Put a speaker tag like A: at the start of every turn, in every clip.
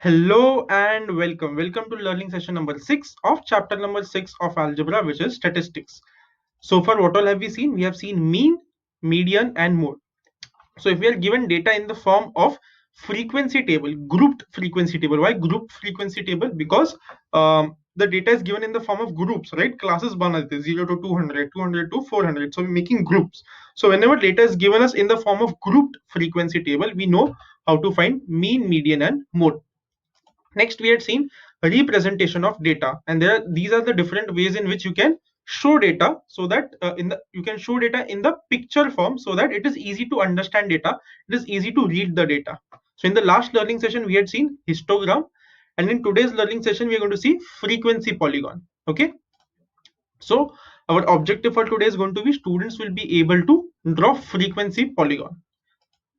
A: Hello and welcome. Welcome to learning session number 6 of chapter number 6 of Algebra, which is statistics. So far, what all have we seen? We have seen mean, median, and mode. So if we are given data in the form of frequency table, grouped frequency table. Why grouped frequency table? Because the data is given in the form of groups, right? Classes banate 0 to 200, 200 to 400. So we're making groups. So whenever data is given us in the form of grouped frequency table, we know how to find mean, median, and mode. Next, we had seen representation of data, and these are the different ways in which you can show data, so that you can show data in the picture form, so that it is easy to understand data, it is easy to read the data. So in the last learning session we had seen histogram, and in today's learning session we are going to see frequency polygon. Okay, so our objective for today is going to be students will be able to draw frequency polygon.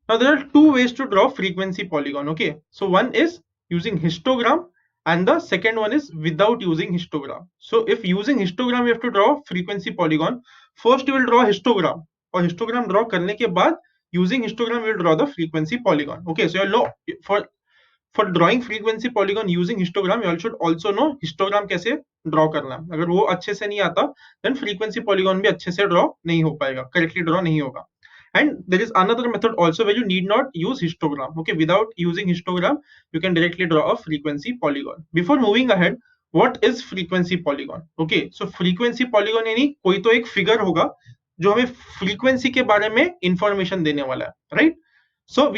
A: Now there are two ways to draw frequency polygon. Okay, so one is using histogram and the second one is without using histogram. So if using histogram you have to draw frequency polygon, first you will draw histogram, और histogram draw करने के बाद using histogram you will draw the frequency polygon. Okay, so you know for drawing frequency polygon using histogram, you all should also know histogram कैसे draw करना. अगर वो अच्छे से नहीं आता then frequency polygon भी अच्छे से draw नहीं हो पाएगा, correctly draw नहीं होगा. And there is another method also where you need not use histogram. Okay, without using histogram you can directly draw a frequency polygon. Before moving ahead, what is frequency polygon? Okay, so frequency polygon यानी कोई तो एक figure होगा जो हमें frequency के बारे में इंफॉर्मेशन देने वाला है, right? So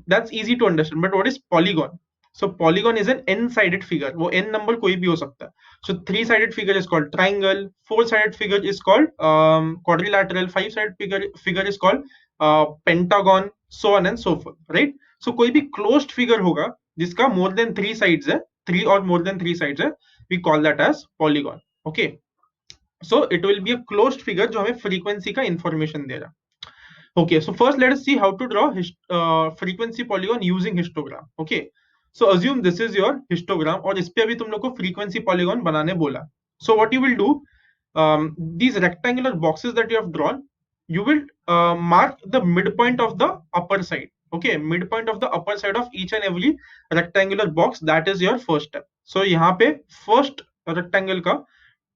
A: that's easy to understand, but what is polygon? So polygon is an n-sided figure. वो n number कोई भी हो सकता है. So 3-sided figure is called triangle, 4-sided figure is called quadrilateral, 5-sided figure is called pentagon, so on and so forth, right? So कोई भी closed figure होगा जिसका more than 3 sides है, 3 or more than 3 sides है, we call that as polygon. Okay, so it will be a closed figure जो हमें frequency का information दे रहा. Okay, so first let us see how to draw frequency polygon using histogram. Okay, so assume this is your histogram और इस पे अभी तुम लोग को frequency polygon बनाने बोला. So what you will do, these rectangular boxes that you have drawn, you will mark the midpoint of the upper side. Okay, midpoint of the upper side of each and every rectangular box, that is your first step. So यहाँ पे first rectangle का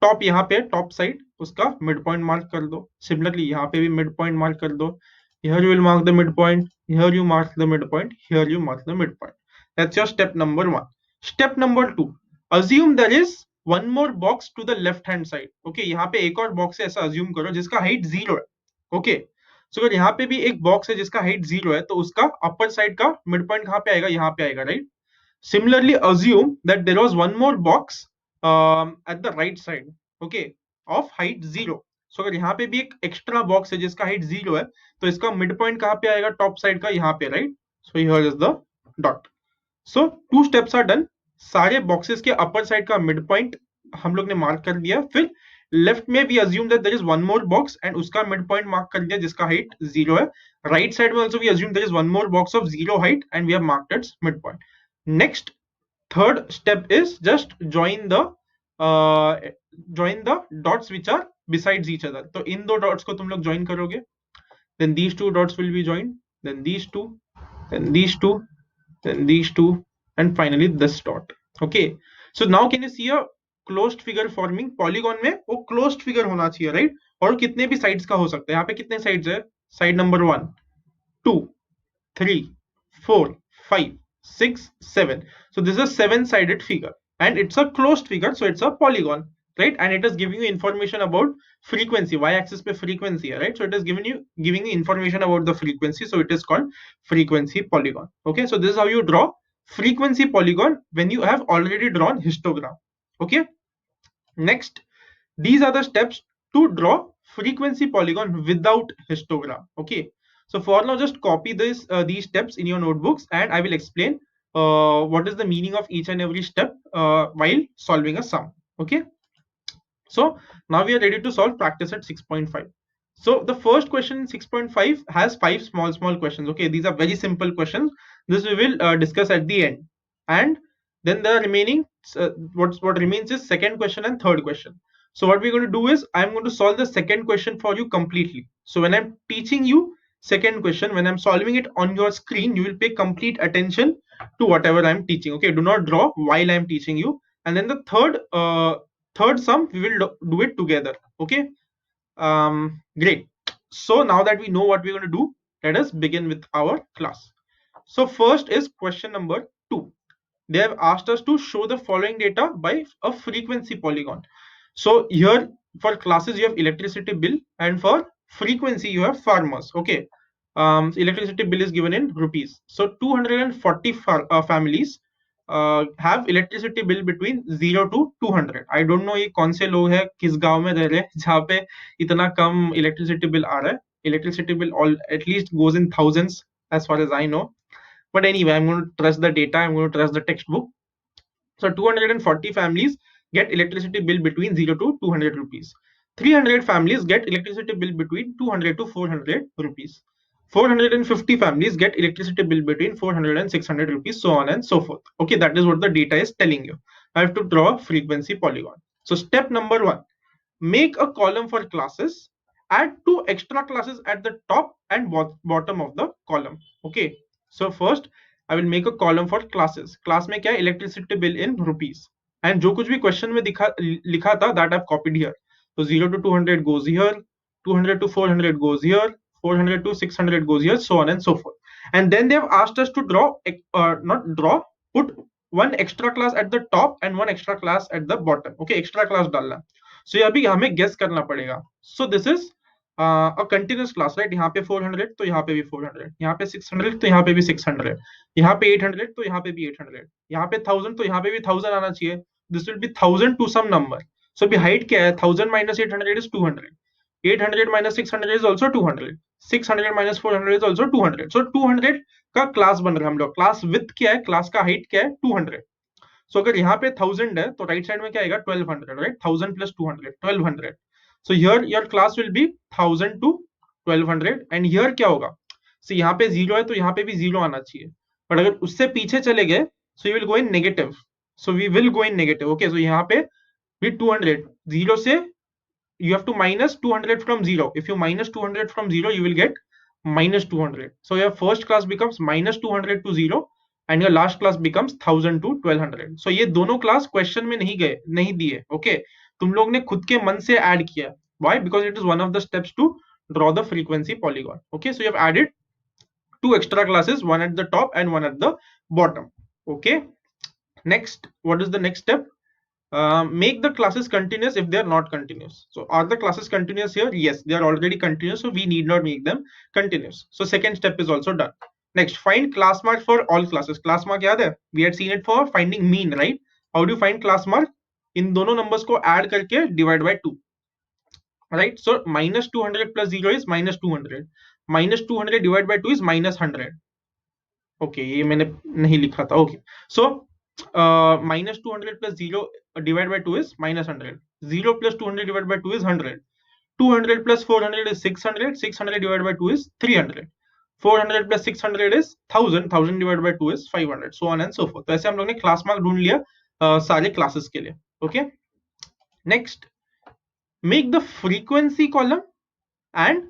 A: top यहाँ पे top side उसका mid point mark कर दो. Similarly यहाँ पे भी मिड पॉइंट मार्क कर दो. Here you will mark the midpoint, here you mark the midpoint, here you mark the midpoint. That's your step number 1. Step number 2, assume there is one more box to the left hand side. Okay, यहाँ पे एक और box है ऐसा assume करो जिसका height 0 है. Okay, so अगर यहाँ पे भी एक बॉक्स है जिसका हाइट 0 है तो उसका अपर साइड का मिड पॉइंट कहाँ पे आएगा? यहाँ पे आएगा, right? Similarly, assume that there was one more box at the right side, okay, of height 0. So अगर यहाँ पे भी एक एक्स्ट्रा बॉक्स है जिसका हाइट 0 है तो इसका मिड पॉइंट कहाँ पे आएगा? टॉप साइड का यहाँ पे, right? So here is the dot. So 2 steps are done. सारे बॉक्सेस के अपर साइड का मिड पॉइंट हम लोग ने मार्क कर दिया. फिर लेफ्ट में भी assume that there is one more box and उसका मिड पॉइंट मार्क कर दिया जिसका हाइट 0 है. राइट साइड में also we assume there is one more box of 0 height and we have marked its midpoint. Next, third step is just join the dots which are besides each other. तो इन दो dots को तुम लोग join करोगे, then these two dots will be joined, then these two, then these two, then these two, and finally this dot. Okay, so now can you see a closed figure forming? Polygon में वो closed figure होना चाहिए, right? और कितने भी sides का हो सकता है. यहाँ पे कितने sides है? Side number 1, 2, 3, 4, 5, 6, 7. So this is a 7-sided figure and it's a closed figure, so it's a polygon, right? And it is giving you information about frequency. Y-axis पे frequency, right? So it is giving you information about the frequency, so it is called frequency polygon. Okay, so this is how you draw frequency polygon when you have already drawn histogram. Okay, next, these are the steps to draw frequency polygon without histogram. Okay, so for now just copy these steps in your notebooks and I will explain what is the meaning of each and every step while solving a sum. Okay, so now we are ready to solve practice at 6.5. So the first question in 6.5 has 5 small questions. Okay, these are very simple questions. This we will discuss at the end, and then the remaining what remains is second question and third question. So what we're going to do is I'm going to solve the second question for you completely. So when I'm teaching you second question, when I'm solving it on your screen, you will pay complete attention to whatever I'm teaching. Okay, do not draw while I'm teaching you. And then the third sum we will do it together. Okay, great. So now that we know what we're going to do, let us begin with our class. So first is question number 2. They have asked us to show the following data by a frequency polygon. So here for classes you have electricity bill, and for frequency you have farmers. Okay, electricity bill is given in rupees. So 240 families have electricity bill between 0 to 200. I don't know ये कौन से लोग हैं, किस गांव में रह रहे हैं जहाँ पे इतना कम electricity bill आ रहा है. Electricity bill all at least goes in thousands as far as I know. But anyway, I'm going to trust the data, I'm going to trust the textbook. So 240 families get electricity bill between 0 to 200 rupees. 300 families get electricity bill between 200 to 400 rupees. 450 families get electricity bill between 400 and 600 rupees, so on and so forth. Okay, that is what the data is telling you. I have to draw a frequency polygon. So step number 1, make a column for classes, add 2 extra classes at the top and bottom of the column. Okay, so first I will make a column for classes. Class में क्या है, electricity bill in rupees, and जो कुछ भी question में लिखा था that I've copied here. So 0 to 200 goes here, 200 to 400 goes here, 400 to 600 goes here, so on and so forth. And then they have asked us to put one extra class at the top and one extra class at the bottom. Okay, extra class डालना. So ये अभी हमें guess करना पड़ेगा. So this is a continuous class, right? यहाँ पे 400 तो यहाँ पे भी 400, यहाँ पे 600 तो यहाँ पे भी 600, यहाँ पे 800 तो यहाँ पे भी 800, यहाँ पे 1000 तो यहाँ पे भी 1000 आना चाहिए. This will be 1000 to some number. So अभी height क्या है? 1000 minus 800 is 200. 800 minus 600 is also 200. 600 minus 400 is also 200. So 200 का क्लास बन रहा है हम लोग. क्लास विड्थ क्या है? क्लास का हाइट क्या है? 200. So अगर यहाँ पे 1000 है तो राइट साइड में क्या आएगा? 1200, right? 1000 plus 200, 1200. So here your class will be 1000 to 1200, and here क्या होगा? So यहाँ पे 0 है तो यहाँ पे भी 0 आना चाहिए. But अगर उससे पीछे चले गए, so you will go in negative. So we will go in negative. Okay, so यहाँ पे भी 200, 0 से you have to minus 200 from 0. If you minus 200 from 0, you will get minus 200. So your first class becomes minus 200 to 0, and your last class becomes 1000 to 1200. So ये दोनों class question में नहीं दिए. Okay, तुम लोग ने खुद के मन से add किया. Why? Because it is one of the steps to draw the frequency polygon. Okay, so you have added 2 extra classes, one at the top and one at the bottom. Okay, next, what is the next step? Make the classes continuous if they are not continuous. So are the classes continuous here? Yes, they are already continuous, so we need not make them continuous. So second step is also done. Next, find class mark for all classes. Class mark याद है? We had seen it for finding mean, right? How do you find class mark? इन दोनों numbers को add करके divide by 2. Right? So minus 200 plus 0 is minus 200. Minus 200 divided by 2 is minus 100. Okay, ये मैंने नहीं लिखा था. Okay, so minus 200 plus 0 divided by 2 is minus 100. 0 plus 200 divided by 2 is 100. 200 plus 400 is 600. 600 divided by 2 is 300. 400 plus 600 is 1000. 1000 divided by 2 is 500. So on and so forth. तो ऐसे हम लोग ने क्लास मार्क ढूंढ लिया सारे क्लासेस के लिए. Okay. Next, make the frequency column and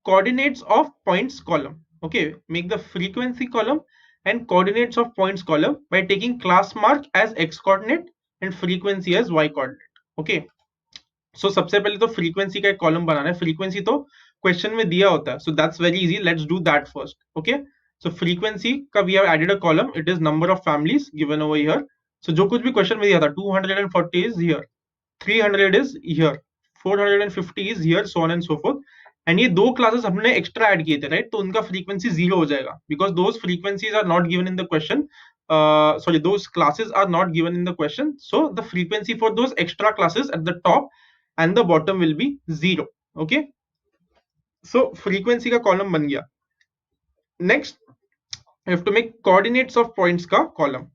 A: coordinates of points column. Okay, make the frequency column and coordinates of points column by taking class mark as x coordinate and frequency as y coordinate. Okay, so सबसे पहले तो frequency का एक column बनाना है. Frequency तो question में दिया होता है, so that's very easy. Let's do that first. Okay, so frequency का we have added a column. It is number of families given over here. So जो कुछ भी question में दिया था, 240 is here, 300 is here, 450 is here, so on and so forth. And ये दो classes हमने एक्स्ट्रा ऐड किए थे, राइट? तो उनका फ्रीक्वेंसी 0 हो जाएगा because those frequencies are not given in the question. Sorry, those classes are not given in the question, so the frequency for those extra classes at the top and the bottom will be 0. Okay, so frequency का column बन गया. Next, you have to make coordinates of points का column.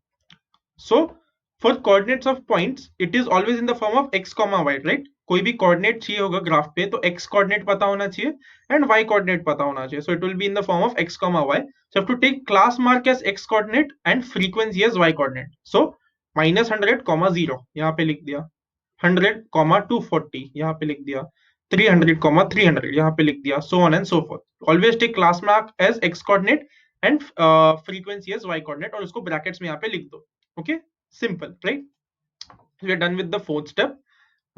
A: So for coordinates of points, it is always in the form of x, y, right? कोई भी coordinate चाहिए होगा graph पे तो x कोऑर्डिनेट पता होना चाहिए एंड y कोऑर्डिनेट पता होना चाहिए. So it will be in the form of x, y. So have to take class mark as x coordinate and frequency as y coordinate. So minus 100, 0 यहाँ पे लिख दिया, 100, 240 यहाँ पे लिख दिया, 300, 300 यहाँ पे लिख दिया, so on and so forth. Always take class mark as x coordinate and frequency is y coordinate, और उसको ब्रैकेट्स में यहाँ पे लिख दो. Okay, simple, right? We are done with the fourth step.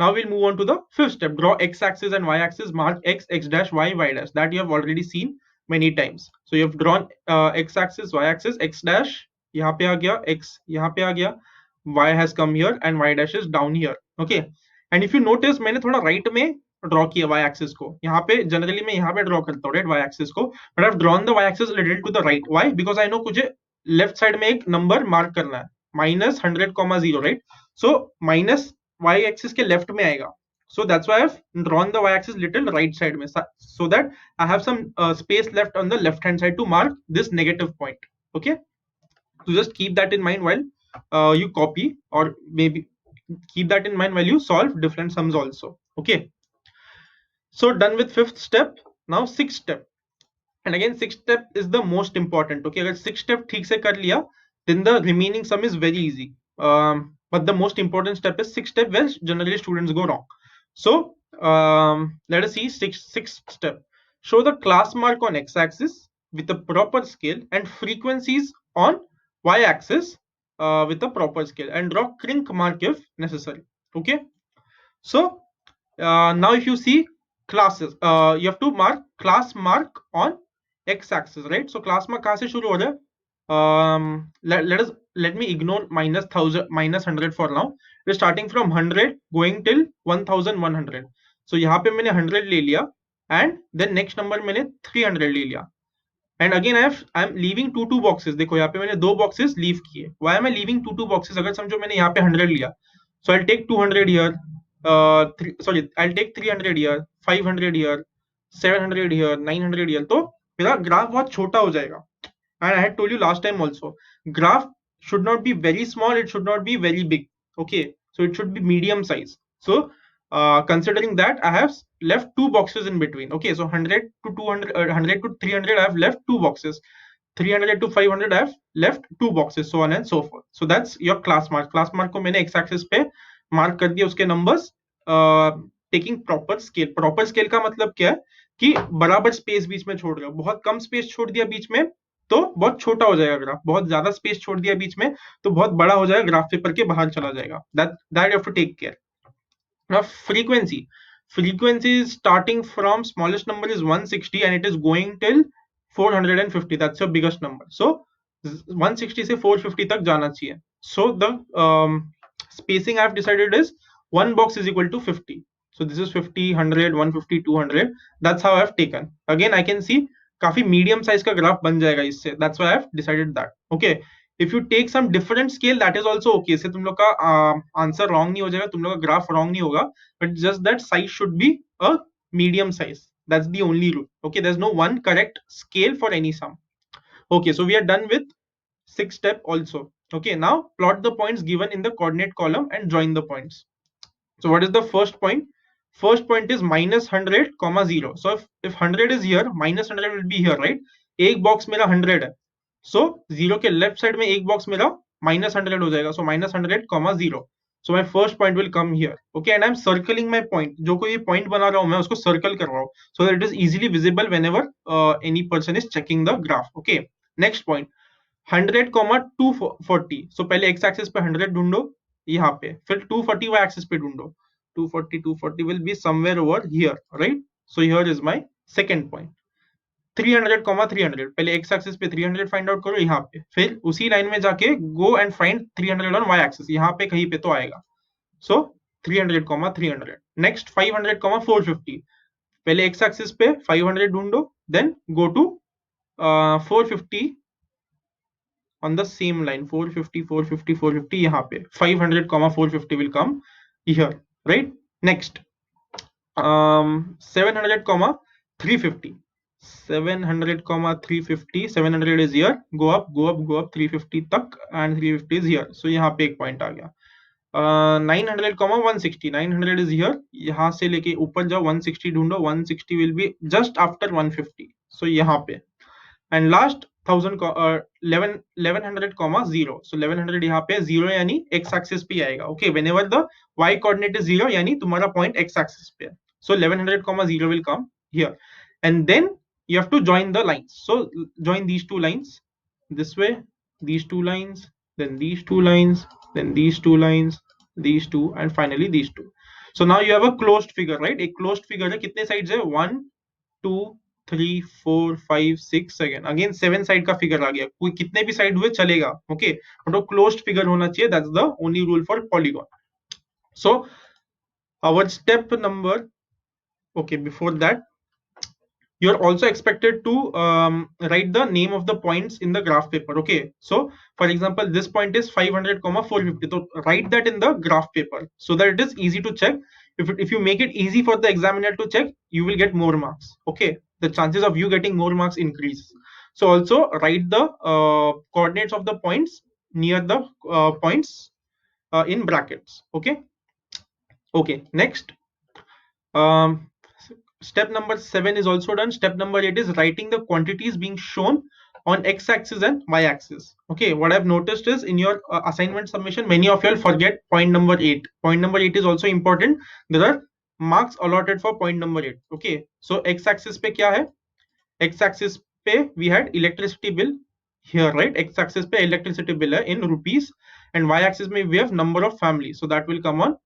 A: Now we'll move on to the fifth step. Draw x-axis and y-axis. Mark x, x dash, y dash. That you have already seen many times. So you have drawn x-axis, y-axis, x dash. यहाँ पे आ गया x, यहाँ पे आ गया y has come here and y dash is down here. Okay. And if you notice, मैंने थोड़ा right में draw किया y axis को. यहाँ पे generally मैं यहाँ पे draw करता हूँ, right, y axis को. But I've drawn the y axis a little to the right. Why? Because I know मुझे left side में एक number mark करना है. minus 100,0, right? So minus y axis के left में आएगा. So that's why I've drawn the y axis little right side में, so that I have some space left on the left hand side to mark this negative point. Okay, so just keep that in mind while you copy, or maybe keep that in mind while you solve different sums also. Okay, so done with fifth step. Now sixth step. And again, sixth step is the most important. Okay, अगर sixth step ठीक से कर लिया, then the remaining sum is very easy. But the most important step is sixth step, where generally students go wrong. So let us see sixth step. Show the class mark on x-axis with a proper scale and frequencies on y-axis with a proper scale, and draw crink mark if necessary. Okay, so now if you see classes, you have to mark class mark on x-axis, right? So class mark कहाँ से शुरू हो रहा है? Let me ignore minus 100 for now. We're starting from 100 going till 1100. So यहाँ पे मैंने 100 ले लिया, and then next number मैंने 300 ले लिया. And again I'm leaving two boxes. देखो यहाँ पे मैंने दो boxes leave किए. Why am I leaving two boxes? अगर समझो मैंने यहाँ पे 100 लिया, so I'll take 200 here. I'll take 300 here, 500 here, 700 here, 900 here. तो मेरा ग्राफ बहुत छोटा हो जाएगा. And I had told you last time also, graph should not be very small, it should not be very big. Okay, so it should be medium size. So considering that, I have left two boxes in between. Okay, so 100 to 200, 100 to 300, I have left two boxes. 300 to 500, I have left two boxes, so on and so forth. So that's your class mark. Class mark को मैंने x-axis पे mark कर दिया, उसके numbers taking proper scale. Proper scale का मतलब क्या है कि बराबर स्पेस बीच में छोड़ रहे हो. बहुत कम स्पेस छोड़ दिया बीच में तो बहुत छोटा हो जाएगा ग्राफ, बहुत ज्यादा स्पेस छोड़ दिया बीच में तो बहुत बड़ा हो जाएगा, ग्राफ पेपर के बाहर चला जाएगा. that you have to take care. Now frequency is starting from smallest number is 160 and it is going till 450. That's your biggest number. So 160 से 450 तक जाना चाहिए. So the spacing I have decided is one box is equal to 50. So this is 50, 100, 150, 200. That's how I have taken. Again I can see काफी medium size का graph बन जाएगा इससे. That's why I have decided that. Okay, if you take some different scale, that is also okay. इससे तुम लोग का answer wrong नहीं हो जाएगा, तुम लोग का ग्राफ रॉन्ग नहीं होगा, but just that size should be a medium size. That's the only rule. Okay, there's no one correct scale for any sum. Okay, so we are done with sixth step also. Okay, now plot the points given in the coordinate column and join the points. So what is the first point? First point is minus 100, 0. So if 100 is here, minus 100 will be here, right? एक box मेरा 100 है. So 0 के left side में एक box मेरा minus 100 हो जाएगा. So minus 100, 0. So my first point will come here. Okay, and I'm circling my point. जो कोई point बना रहा हूँ मैं उसको circle कर रहा हूँ, so that it is easily visible whenever any person is checking the graph. Okay, next point 100, 240. So पहले x axis पे 100 ढूंढो यहाँ पे, फिर 240 y axis पे ढूंढो. 240 will be somewhere over here, right? So here is my second point. 300, 300. पहले x axis पे 300 find out करो यहाँ पे, फिर उसी लाइन में जाके go and find 300 on y axis. यहाँ पे कहीं पे तो आएगा. So 300, 300. Next 500, 450. पहले x axis पे 500 ढूंढो, then go to 450 on the same line. 450, 450, 450. यहाँ पे 500, 450 will come here, right? Next 700, 350. 700, 350. 700 is here. Go up 350 तक, and 350 is here. So यहाँ पे एक point आ गया. 900, 160. 900 is here. यहाँ से लेके ऊपर जाओ, 160 ढूंढो. 160 will be just after 150. So यहाँ पे. And last 1100, 0. So 1100 यहाँ पे 0 यानी x axis पे आएगा. Okay, whenever the y coordinate is 0 यानी तुम्हारा point x axis पे है. So 1100, 0 will come here. And then you have to join the lines. So join these two lines this way, these two lines, then these two lines, then these two lines, these two, and finally these two. So now you have a closed figure, right? A closed figure है कितने sides है? 1 2 3 4 5 6 again 7 side का figure आ गया. कोई कितने भी side हुए चलेगा, ओके, बट वो क्लोज्ड फिगर होना चाहिए. That's the only rule for polygon. So our step number, okay, before that you're also expected to write the name of the points in the graph paper. Okay, so for example this point is 500 450, so write that in the graph paper so that it is easy to check. If you make it easy for the examiner to check, you will get more marks. Okay, the chances of you getting more marks increase. So also write the coordinates of the points near the points in brackets. Okay. Okay, next, um, step number 7 is also done. Step number 8 is writing the quantities being shown on x-axis and y-axis. Okay, what I've noticed is in your assignment submission, many of you will forget point number 8. Point number 8 is also important. There are marks allotted for point number 8. Okay, so x-axis pe kya hai? X-axis pe we had electricity bill here, right? X-axis pe electricity bill hai in rupees, and y-axis mein we have number of families, so that will come on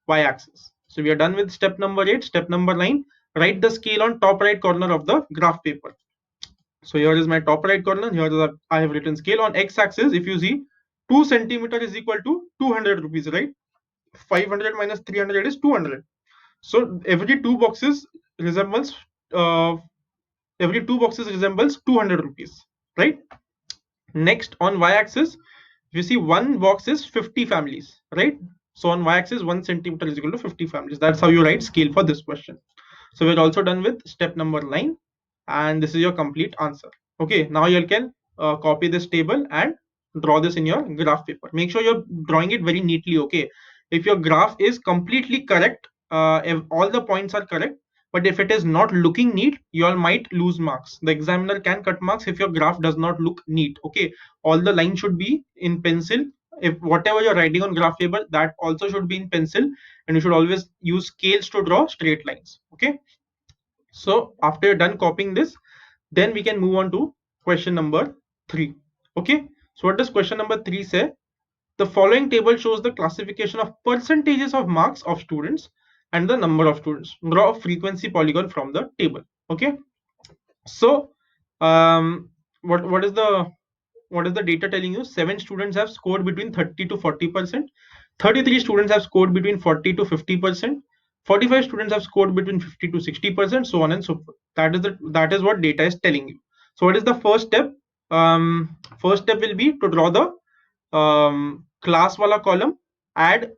A: y-axis. So we are done with step number 8. Step number 9, write the scale on top right corner of the graph paper. So here is my top right corner. Here is I have written scale on x-axis. If you see, 2 centimeter is equal to 200 rupees, right? 500 minus 300 is 200. So every two boxes resembles 200 rupees, right? Next, on y-axis, you see one box is 50 families, right? So on y-axis 1 centimeter is equal to 50 families. That's how you write scale for this question. So we're also done with step number 9, and this is your complete answer. Okay, now you can copy this table and draw this in your graph paper. Make sure you're drawing it very neatly. Okay, if your graph is completely correct, if all the points are correct, but if it is not looking neat, you all might lose marks. The examiner can cut marks if your graph does not look neat. Okay, all the lines should be in pencil. If whatever you're writing on graph paper, that also should be in pencil, and you should always use scales to draw straight lines. Okay, so after you're done copying this, then we can move on to question number 3. Okay, so what does question number 3 say? The following table shows the classification of percentages of marks of students and the number of students. Draw a frequency polygon from the table. Okay, so what is the data telling you? 7 students have scored between 30 to 40%. 33 students have scored between 40 to 50%. 45 students have scored between 50 to 60%, so on and so forth. That is what data is telling you. So what is the first step? First step will be to draw the class wala column, add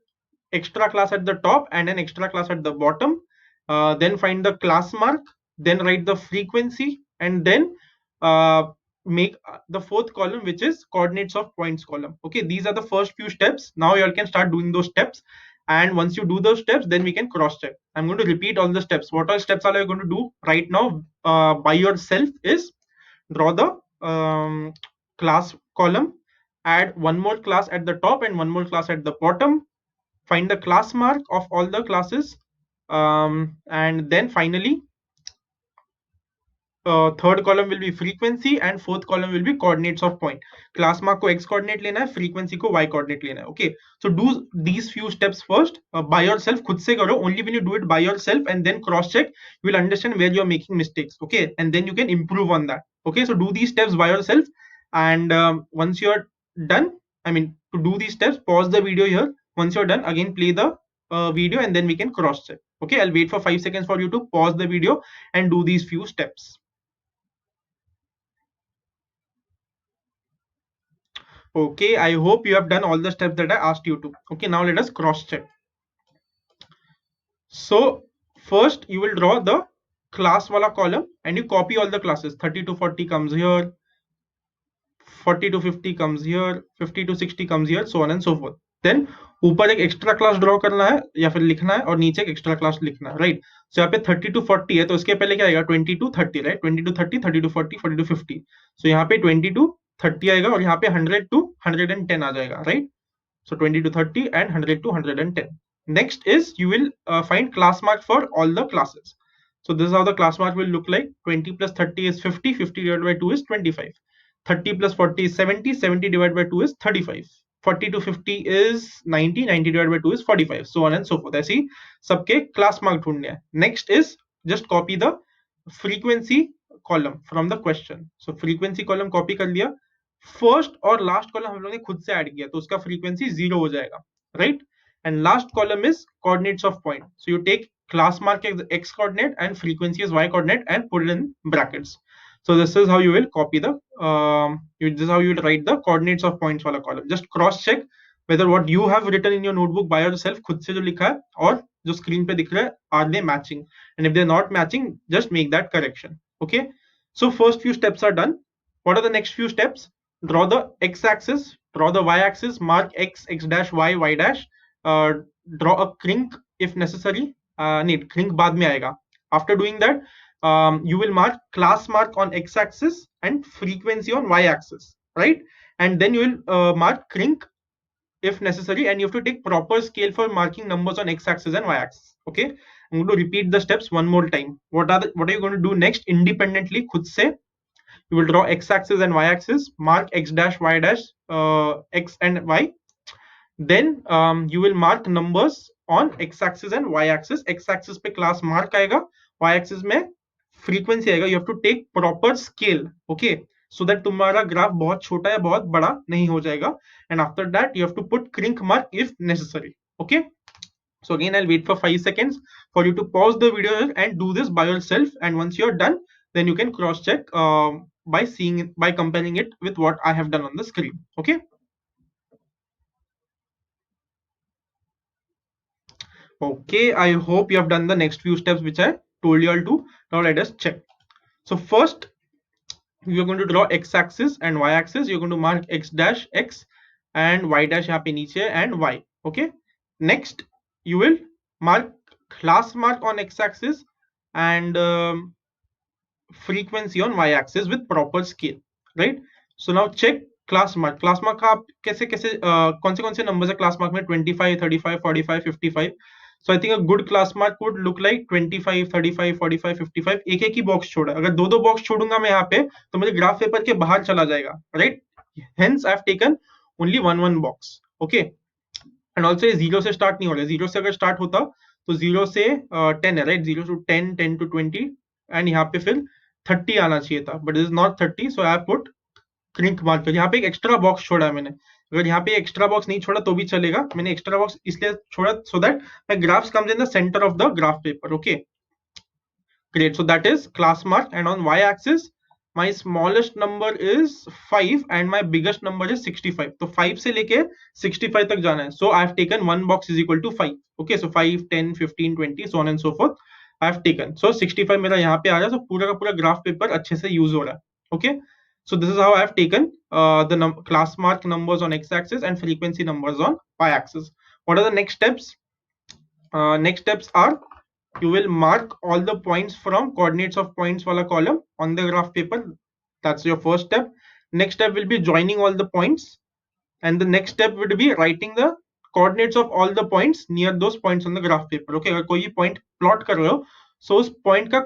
A: extra class at the top and an extra class at the bottom, then find the class mark, then write the frequency, and then make the fourth column, which is coordinates of points column. Okay, these are the first few steps. Now you all can start doing those steps, and once you do those steps, then we can cross check. I'm going to repeat all the steps. What all steps are you going to do right now by yourself is draw the class column, add one more class at the top and one more class at the bottom, find the class mark of all the classes, and then finally third column will be frequency and fourth column will be coordinates of point. Class mark को x coordinate लेना है, frequency को y coordinate लेना है. Okay, so do these few steps first by yourself. खुद से करो. Only when you do it by yourself and then cross check, you will understand where you are making mistakes. Okay, and then you can improve on that. Okay, so do these steps by yourself, and once you are done, I mean, to do these steps, pause the video here. Once you're done, again play the video and then we can cross check. Okay, I'll wait for 5 seconds for you to pause the video and do these few steps. Okay, I hope you have done all the steps that I asked you to. Okay, now let us cross check. So first you will draw the class wala column and you copy all the classes. 30 to 40 comes here, 40 to 50 comes here, 50 to 60 comes here, so on and so forth. Then ऊपर एक extra class draw करना है या फिर लिखना है, और नीचे एक एक्स्ट्रा क्लास लिखना है, राइट? सो यहाँ पे 30 to 40 है, तो इसके पहले क्या आएगा? 20 to 30, right? 20 to 30, 30 to 40, 40 to 50. सो यहाँ पे 20 to 30 आएगा और यहाँ पे 100 to 110 आ जाएगा, right? So 20 to 30 and 100 to 110. Next is you will find class mark for all the classes. So this is how the class mark will look like. 20 plus 30 is 50, 50 divided by 2 is 25. 30 plus 40 is 70, 70 divided by 2 is 35. 40 to 50 is 90, 90 divided by 2 is 45, so on and so forth. ऐसे ही सबके class mark ढूंढने हैं. Next is just copy the frequency column from the question. So frequency column copy कर लिया. First और last column हम लोग ने खुद से ऐड किया तो उसका frequency 0 हो जाएगा, right? And last column is coordinates of point. So you take class mark as x coordinate and frequency as y coordinate and put it in brackets. So this is how you will copy the this is how you will write the coordinates of points wala column. Just cross check whether what you have written in your notebook by yourself खुद से जो लिखा है और जो screen पे दिख रहा है are they matching, and if they're not matching just make that correction. Okay, so first few steps are done. What are the next few steps? Draw the x-axis, draw the y-axis, mark x, x dash, y dash. Draw a crink if necessary. Need crink बाद में आएगा. After doing that, you will mark class mark on x-axis and frequency on y-axis, right? And then you will mark crink if necessary, and you have to take proper scale for marking numbers on x-axis and y-axis. Okay, I'm going to repeat the steps one more time. What are you going to do next independently? खुद से you will draw x-axis and y-axis, mark x dash, y dash, x and y. Then you will mark numbers on x-axis and y-axis. X-axis पे class mark आएगा, y-axis में frequency आएगा. You have to take proper scale, okay, so that तुम्हारा graph बहुत छोटा या बहुत बड़ा नहीं हो जाएगा. And after that you have to put crink mark if necessary. Okay, so again I'll wait for 5 seconds for you to pause the video and do this by yourself, and once you're done then you can cross check by comparing it with what I have done on the screen. Okay. Okay, I hope you have done the next few steps which I told you all to. Now let us check. So first you are going to draw x-axis and y-axis. You're going to mark x dash x and y dash यहाँ पे नीचे and y. Okay. Next you will mark class mark on x-axis and frequency on y-axis with proper scale, right? So now check class mark. Class mark का आप कैसे कौन से numbers है class mark में 25, 35, 45, 55. So I think a good class mark would look like 25, 35, 45, 55. एक ही box छोड़ा. अगर दो बॉक्स छोड़ूंगा मैं यहाँ पे तो मुझे ग्राफ पेपर के बाहर चला जाएगा, right? Hence I have taken only one box. Okay. And also ये 0 से start नहीं हो रहा है. 0 से अगर start होता तो 0 से 10 है, right? 0 to 10, 10 to 20, and यहाँ पे फिर 30 आना चाहिए था, but it is not 30, so I have put crink marker. यहाँ पे एक एक्स्ट्रा बॉक्स छोड़ा है मैंने. अगर यहाँ पे एक्स्ट्रा बॉक्स नहीं छोड़ा तो भी चलेगा. मैंने एक्स्ट्रा बॉक्स इसलिए छोड़ा so that my graphs comes in the center of the graph paper. Okay, great. So that is class mark, and on y-axis my smallest number is 5 and my biggest number is 65. तो 5 से लेके 65 तक जाना है. So I have taken one box is equal to 5. Okay, so 5, 10, 15, 20, so on and so forth I have taken. So 65 मेरा यहाँ पे आ रहा है. So पूरा का पूरा ग्राफ पेपर अच्छे से यूज हो रहा है. Okay, so this is how I have taken the class mark numbers on x-axis and frequency numbers on y-axis. What are the next steps? Next steps are you will mark all the points from coordinates of points wala column on the graph paper. That's your first step. Next step will be joining all the points, and the next step would be writing the coordinates of all the points near those points on the graph paper. Okay, अगर कोई point plot कर रहे हो so उस point का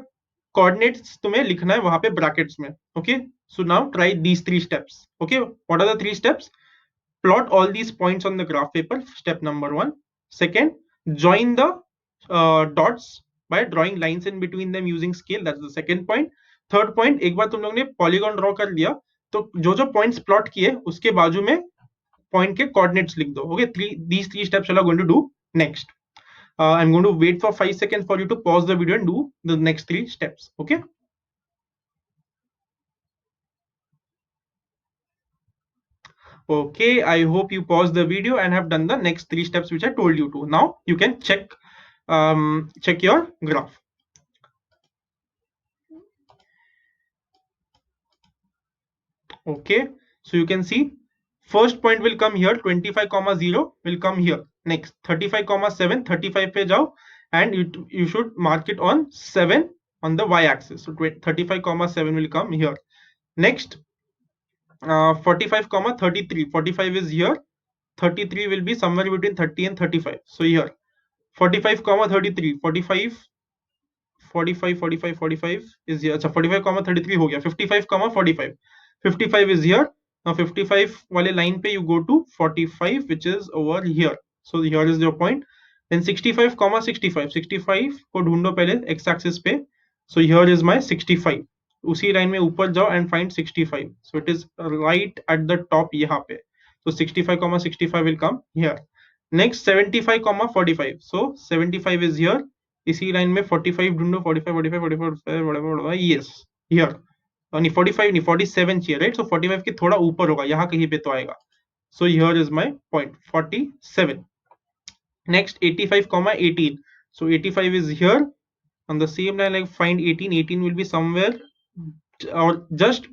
A: coordinates तुम्हें लिखना है वहां पे brackets में. Okay, so now try these 3 steps. Okay, what are the 3 steps? Plot all these points on the graph paper, step number 1. Second, join the dots by drawing lines in between them using scale. That's the second point. Third point, एक बार तुम लोग ने polygon draw कर लिया तो जो points plot किए उसके बाजू में point के coordinates लिख दो. Okay, these three steps we are going to do next. I'm going to wait for 5 seconds for you to pause the video and do the next 3 steps. Okay. Okay, I hope you paused the video and have done the next 3 steps which I told you to. Now you can check your graph. Okay, so you can see first point will come here, 25,0 will come here. Next 35,7, 35 पे जाओ, and you should mark it on 7 on the y-axis. So 35,7 will come here. Next 45, 33. 45 is here. 33 will be somewhere between 30 and 35. So here 45, 33. 45 45 45 45 is here. अच्छा 45 comma 33 हो गया. 55 comma 45. 55 is here. Now 55 वाले line पे you go to 45 which is over here. So here is your point. Then 65 comma 65. 65 को ढूंढो पहले x axis पे. So here is my 65. उसी लाइन में ऊपर जाओ and find 65. So it is right at the top यहाँ पे. So 65 comma 65 will come here. Next 75 comma 45. So 75 is here. इसी लाइन में 45 ढूंढो. 45 45 45 45 yes here. नहीं 45 नहीं 47 चाहिए राइट. So 45 के थोड़ा ऊपर होगा यहाँ कहीं पे तो आएगा. So here is my point 47. Next 85 comma 18. So 85 is here. On the same line like find 18. 18 will be somewhere or just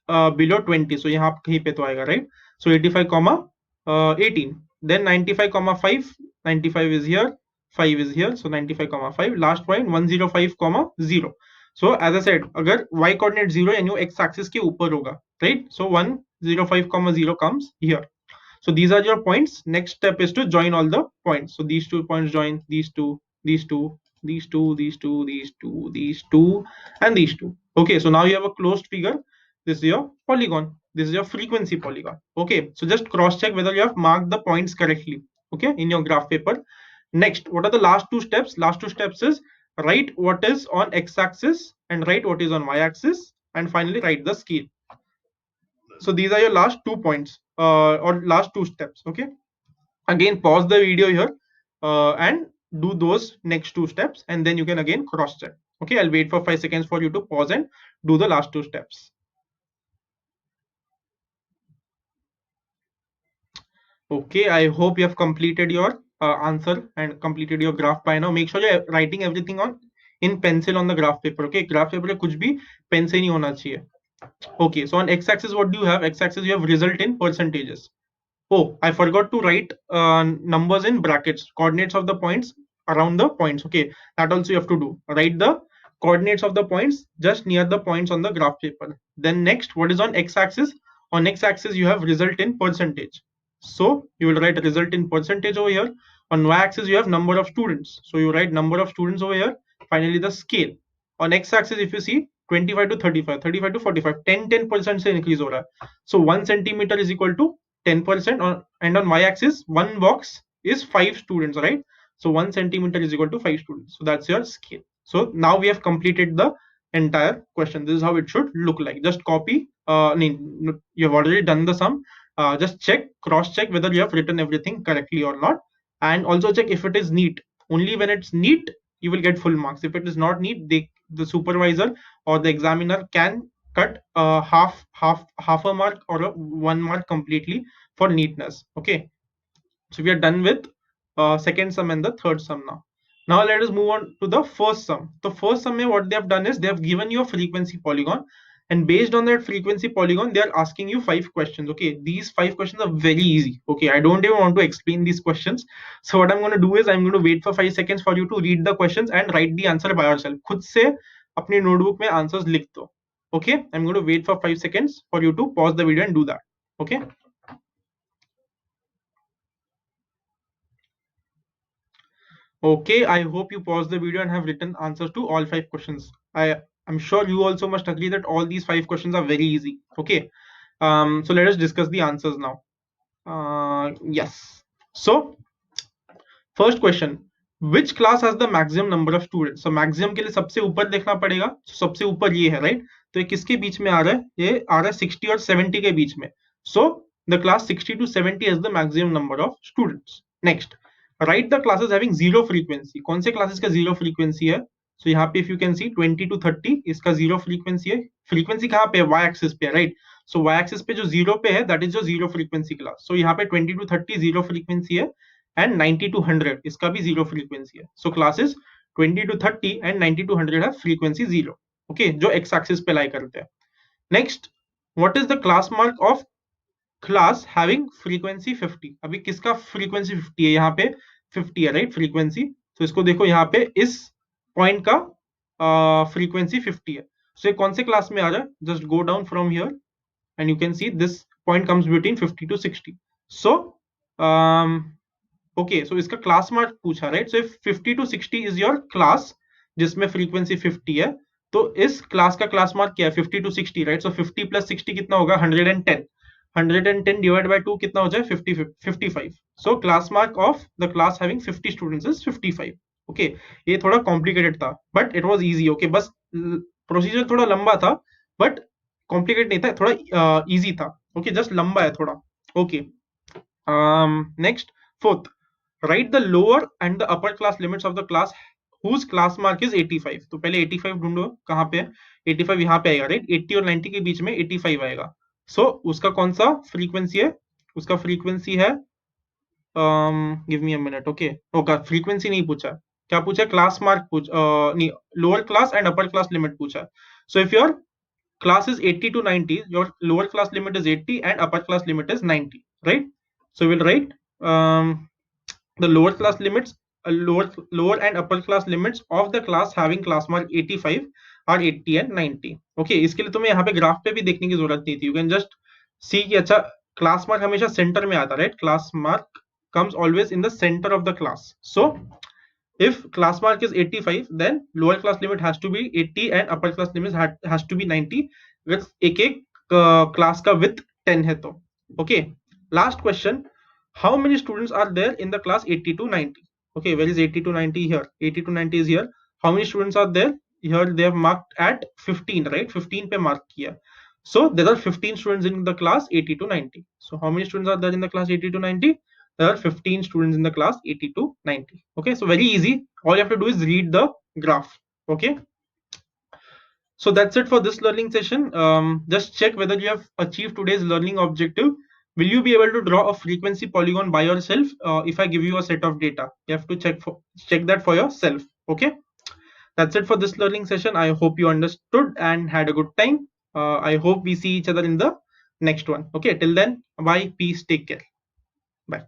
A: below 20. So यहाँ कहीं पे तो आएगा right. So 85 comma 18. Then 95 comma 5. 95 is here. 5 is here. So 95 comma 5. Last point 105 comma 0. So as I said, अगर y coordinate 0 यानी वो x axis के ऊपर होगा right. So 105 comma 0 comes here. So these are your points. Next step is to join all the points. So these 2 points join these two, these two, these two, these two, these two, these two, and these two. Okay, so now you have a closed figure. This is your polygon. This is your frequency polygon. Okay, so just cross check whether you have marked the points correctly. Okay, in your graph paper. Next, what are the last two steps? Last two steps is write what is on x-axis and write what is on y-axis, and finally write the scale. So these are your last 2 points or last 2 steps. Okay, again pause the video here and do those next 2 steps, and then you can again cross check. Okay, I'll wait for 5 seconds for you to pause and do the last 2 steps. Okay, I hope you have completed your answer and completed your graph by now. Make sure you're writing everything on in pencil on the graph paper. Okay, graph paper पे कुछ भी pen से नहीं होना चाहिए. Okay, so on x-axis what do you have? X-axis you have result in percentages. Oh, I forgot to write numbers in brackets, coordinates of the points around the points. Okay, that also you have to do. Write the coordinates of the points just near the points on the graph paper. Then next, what is on x-axis? On x-axis you have result in percentage. So you will write result in percentage over here. On y-axis you have number of students. So you write number of students over here. Finally the scale. On x-axis if you see 25 to 35, 35 to 45, 10% से increase हो रहा है. So 1 centimeter is equal to 10% and on y-axis one box is 5 students, right? So 1 centimeter is equal to 5 students. So that's your scale. So now we have completed the entire question. This is how it should look like. Just copy. You have already done the sum. Just check, cross check whether you have written everything correctly or not, and also check if it is neat. Only when it's neat you will get full marks. If it is not neat, the supervisor or the examiner can cut half a mark or 1 mark completely for neatness. Okay, so we are done with second sum and the third sum now. Now let us move on to the first sum. The first sum, what they have done is they have given you a frequency polygon, and based on that frequency polygon they are asking you 5 questions. Okay, these 5 questions are very easy. Okay, I don't even want to explain these questions. So what I'm going to do is I'm going to wait for 5 seconds for you to read the questions and write the answer by yourself. खुद से अपनी notebook में answers लिख दो. Okay, I'm going to wait for 5 seconds for you to pause the video and do that. Okay. Okay, I hope you paused the video and have written answers to all 5 questions. I'm sure you also must agree that all these 5 questions are very easy. Okay, so let us discuss the answers now. Yes. So first question, which class has the maximum number of students? So maximum के लिए सबसे ऊपर देखना पड़ेगा. So सबसे ऊपर ये है, right? तो ये किसके बीच में आ रहा है? ये आ रहा है 60 और 70 के बीच में. So the class 60 to 70 has the maximum number of students. Next, write the classes having zero frequency. कौन से classes का zero frequency है? So यहाँ पे if you can see 20 to 30 इसका zero frequency है. Frequency कहाँ पे है? Y axis पे है, right? So y axis पे जो zero पे है that is जो zero frequency class. So यहाँ पे 20 to 30 zero frequency है and 90 to 100 इसका भी zero frequency है. So classes 20 to 30 and 90 to 100 have frequency zero. Okay, जो x axis पे lie करते हैं. Next, what is the class mark of class having frequency 50? अभी किसका frequency 50 है? यहाँ पे 50 है, right? frequency. तो इसको देखो यहाँ पे इस point का frequency 50 है. So ये कौन से class में आ रहा है? Just go down from here and you can see this point comes between 50 to 60. So okay, so इसका class mark पूछा, right? So if 50 to 60 is your class, जिसमें फ्रीक्वेंसी 50 है, तो इस क्लास का क्लास मार्क क्या है 50 to 60, राइट? सो 50 + 60 कितना होगा 110. 110 डिवाइड बाय 2 कितना हो जाए 55. So class mark of the class having 50 students is 55. Okay, ये थोड़ा कॉम्प्लिकेटेड था but it was easy. Okay, बस प्रोसीजर थोड़ा लंबा था बट कॉम्प्लिकेटेड नहीं था, थोड़ा इजी था. ओके, जस्ट लंबा है थोड़ा. Okay, next, fourth, write the lower and the upper class limits of the class whose class mark is 85. तो पहले 85 ढूंढो कहाँ पे है. 85 यहाँ पे आएगा, राइट? 80 और 90 के बीच में 85 आएगा. सो उसका कौन सा फ्रीक्वेंसी है? उसका फ्रीक्वेंसी है, give me a minute. Okay, okay, frequency नहीं पूछा, क्या पूछा? क्लास मार्क नहीं, lower class and upper class limit पूछा. So if your class is 80 to 90, your lower class limit is 80 and upper class limit is 90, right? So we'll write the lower class limits, lower and upper class limits of the class having class mark 85 are 80 and 90. Okay, इसके लिए तुम्हें यहाँ पे graph पे भी देखने की जरूरत नहीं थी. You can just see कि अच्छा क्लास मार्क हमेशा सेंटर में आता है, right? Class mark comes always in the center of the class. So if class mark is 85, then lower class limit has to be 80 and upper class limit has to be 90 with एक class का width 10 है तो. Okay, last question, how many students are there in the class 80 to 90? Okay, where is 80 to 90? Here 80 to 90 is here. How many students are there? Here they have marked at 15, right? 15 पे mark किया. So there are 15 students in the class 80 to 90. So how many students are there in the class 80 to 90? There are 15 students in the class 80 to 90. Okay, so very easy. All you have to do is read the graph. Okay, so that's it for this learning session. Just check whether you have achieved today's learning objective. Will you be able to draw a frequency polygon by yourself if I give you a set of data? You have to check that for yourself. Okay, that's it for this learning session. I hope you understood and had a good time. I hope we see each other in the next one. Okay, till then, bye, peace, take care, bye.